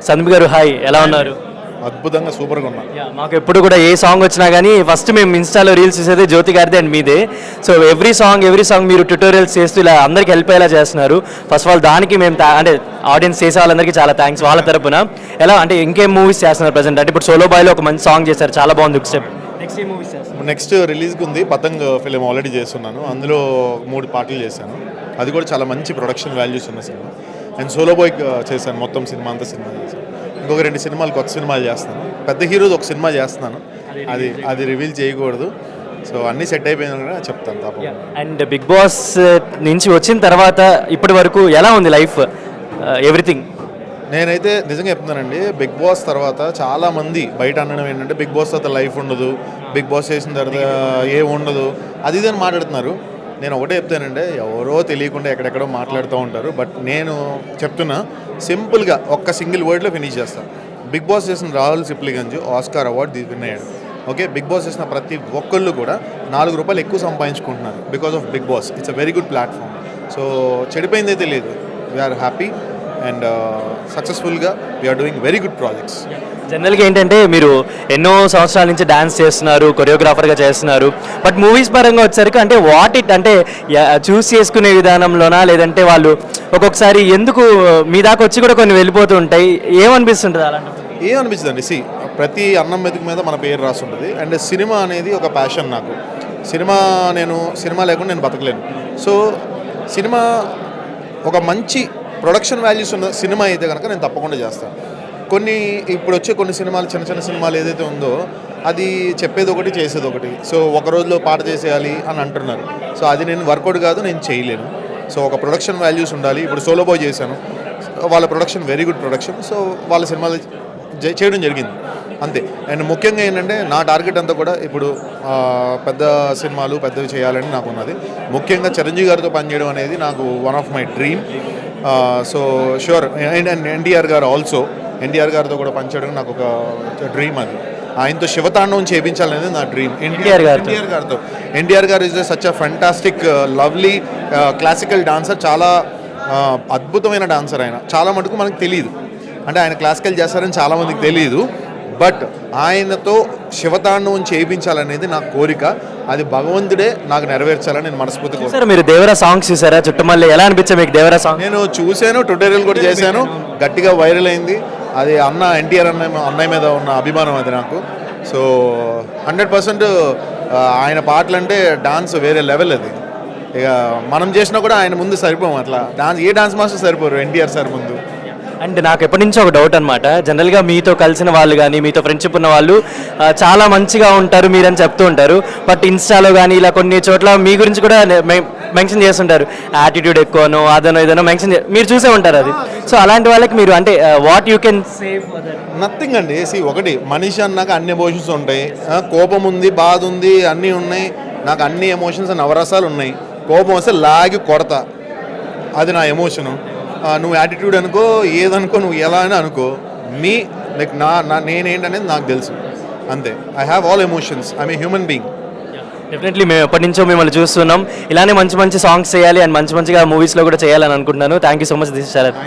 సందీప్ గారు హాయ్, ఎలా ఉన్నారు? అద్భుతంగా సూపర్గా ఉన్నా. మాకు ఎప్పుడు కూడా ఏ సాంగ్ వచ్చినా కానీ ఫస్ట్ మేము ఇన్స్టాలో రీల్స్ చూసేది జ్యోతి గారిది అండ్ మీదే. సో ఎవ్రీ సాంగ్ మీరు ట్యూటోరియల్స్ చేస్తూ ఇలా అందరికి హెల్ప్ అయ్యేలా చేస్తున్నారు. ఫస్ట్ ఆఫ్ ఆల్ దానికి మేము అంటే ఆడియన్స్ చేసే వాళ్ళందరికీ చాలా థ్యాంక్స్ వాళ్ళ తరపున. ఎలా అంటే ఇంకేం మూవీస్ చేస్తున్నారు ప్రజెంట్? అంటే ఇప్పుడు సోలో బాయ్లో ఒక మంచి సాంగ్ చేశారు, చాలా బాగుంది. స్టెప్ నెక్స్ట్ రిలీజ్కి ఉంది పతంగ్ ఫిలిం ఆల్రెడీ చేస్తున్నాను. అందులో 3 పాటలు చేశాను. అది కూడా చాలా మంచి ప్రొడక్షన్ వాల్యూస్ ఉన్న సినిమా. అండ్ సోలో బాయ్ చేశాను, మొత్తం సినిమా అంతా సినిమా చేశాను. ఇంకొక 2 సినిమాలు కొత్త సినిమాలు చేస్తాను. పెద్ద హీరోది ఒక సినిమా చేస్తున్నాను, అది రివీల్ చేయకూడదు. సో అన్నీ సెట్ అయిపోయినా చెప్తాను తప్ప. అండ్ బిగ్ బాస్ నుంచి వచ్చిన తర్వాత ఇప్పటి వరకు ఎలా ఉంది లైఫ్, ఎవ్రీథింగ్? నేనైతే నిజంగా చెప్తున్నానండి, బిగ్ బాస్ తర్వాత చాలామంది బయట అనడం ఏంటంటే బిగ్ బాస్ తర్వాత లైఫ్ ఉండదు, బిగ్ బాస్ చేసిన తర్వాత ఏం ఉండదు, అది ఇదని మాట్లాడుతున్నారు. నేను ఒకటే చెప్తానంటే, ఎవరో తెలియకుండా ఎక్కడెక్కడో మాట్లాడుతూ ఉంటారు. బట్ నేను చెప్తున్నా సింపుల్గా ఒక్క సింగిల్ వర్డ్లో ఫినిష్ చేస్తాను. బిగ్ బాస్ చేసిన Rahul Sipligunj Oscar award win అయ్యాడు. ఓకే, బిగ్ బాస్ చేసిన ప్రతి ఒక్కళ్ళు కూడా ₹4 ఎక్కువ సంపాదించుకుంటున్నారు because of Big Boss. It's a very good platform. So చెడిపోయిందే తెలియదు. వీఆర్ హ్యాపీ అండ్ సక్సెస్ఫుల్గా we are doing very good projects. జనరల్గా ఏంటంటే మీరు ఎన్నో సంవత్సరాల నుంచి డ్యాన్స్ చేస్తున్నారు, కొరియోగ్రాఫర్గా చేస్తున్నారు. బట్ మూవీస్ పరంగా వచ్చేసరికి అంటే అంటే చూస్ చేసుకునే విధానంలోనా, లేదంటే వాళ్ళు ఒక్కొక్కసారి ఎందుకు మీ దాకా వచ్చి కూడా కొన్ని వెళ్ళిపోతూ ఉంటాయి, ఏమనిపిస్తుంటుంది అలాంటి? ఏమనిపించదండి, ప్రతి అన్నం మెతుకు మీద మన పేరు రాసి ఉంటుంది. అండ్ సినిమా అనేది ఒక ప్యాషన్ నాకు. సినిమా లేకుండా నేను బతకలేను. సో సినిమా ఒక మంచి ప్రొడక్షన్ వాల్యూస్ ఉన్న సినిమా అయితే కనుక నేను తప్పకుండా చేస్తాను. ఇప్పుడు వచ్చే కొన్ని సినిమాలు, చిన్న చిన్న సినిమాలు ఏదైతే ఉందో అది చెప్పేది ఒకటి చేసేది ఒకటి. సో ఒక రోజులో పాట చేసేయాలి అని అంటున్నారు. సో అది నేను వర్కౌట్ కాదు, నేను చేయలేను. సో ఒక ప్రొడక్షన్ వాల్యూస్ ఉండాలి. ఇప్పుడు సోలో బాయ్ చేశాను, వాళ్ళ production very good production. So వాళ్ళ సినిమాలు చేయడం జరిగింది అంతే. అండ్ ముఖ్యంగా ఏంటంటే నా టార్గెట్ అంతా కూడా ఇప్పుడు పెద్ద సినిమాలు పెద్దవి చేయాలని నాకు ఉన్నది. ముఖ్యంగా చిరంజీవి గారితో పనిచేయడం అనేది నాకు one of my dream. So sure. And NTR గారితో కూడా పనిచేయడం నాకు ఒక డ్రీమ్. అది ఆయనతో శివతాండవం చేయించాలనేది నా డ్రీమ్. ఎన్టీఆర్ గారు is such a fantastic lovely classical dancer. చాలా అద్భుతమైన డాన్సర్ ఆయన. చాలా మటుకు మనకు తెలియదు, అంటే ఆయన క్లాసికల్ చేస్తారని చాలామందికి తెలియదు. బట్ ఆయనతో శివతాండవం చేయించాలనేది నా కోరిక. అది భగవంతుడే నాకు నెరవేర్చాలని నేను మనస్ఫూర్తిగా. సార్ మీరు దేవరా సాంగ్స్ చూసారా? చుట్టమల్లి ఎలా అనిపించా మీకు దేవరా సాంగ్? నేను చూశాను, ట్యూటోరియల్ కూడా చేశాను, గట్టిగా వైరల్ అయింది. అది ఎన్టీఆర్ అన్నయ్య మీద ఉన్న అభిమానం అది నాకు. సో 100% ఆయన పాటలు అంటే డాన్స్ వేరే లెవెల్. అది ఇక మనం చేసినా కూడా ఆయన ముందు సరిపోము. అట్లా ఏ డాన్స్ మాస్టర్ సరిపోరు ఎన్టీఆర్ సార్ ముందు. అండ్ నాకు ఎప్పటి నుంచో ఒక డౌట్ అనమాట. జనరల్గా మీతో కలిసిన వాళ్ళు కానీ మీతో ఫ్రెండ్షిప్ ఉన్న వాళ్ళు చాలా మంచిగా ఉంటారు మీరని చెప్తూ ఉంటారు. బట్ ఇన్స్టాలో కానీ ఇలా కొన్ని చోట్ల మీ గురించి కూడా మెన్షన్ చేస్తుంటారు, యాటిట్యూడ్ ఎక్కువనో అదనో ఇదనో మీరు చూసే ఉంటారు అది. సో అలాంటి వాళ్ళకి మీరు అంటే what you can save? Nothing అండి. ఒకటి మనిషి అన్నాక అన్ని ఎమోషన్స్ ఉంటాయి. కోపం ఉంది, బాధ ఉంది, అన్నీ ఉన్నాయి. నాకు అన్ని ఎమోషన్స్ నవరసాలు ఉన్నాయి. కోపం వస్తే లాగి కొడతా, అది నా ఎమోషను. నువ్వు యాటిట్యూడ్ అనుకో, ఏదనుకో, నువ్వు ఎలా అని అనుకో, నేనేంటనేది నాకు తెలుసు అంతే. I have all emotions. I'm a human being. Definitely మేము ఎప్పటి నుంచో మిమ్మల్ని చూస్తున్నాం. ఇలానే మంచి సాంగ్స్ చేయాలి అండ్ మంచిగా మూవీస్లో కూడా చేయాలని అనుకుంటున్నాను. Thank you so much this Sarath.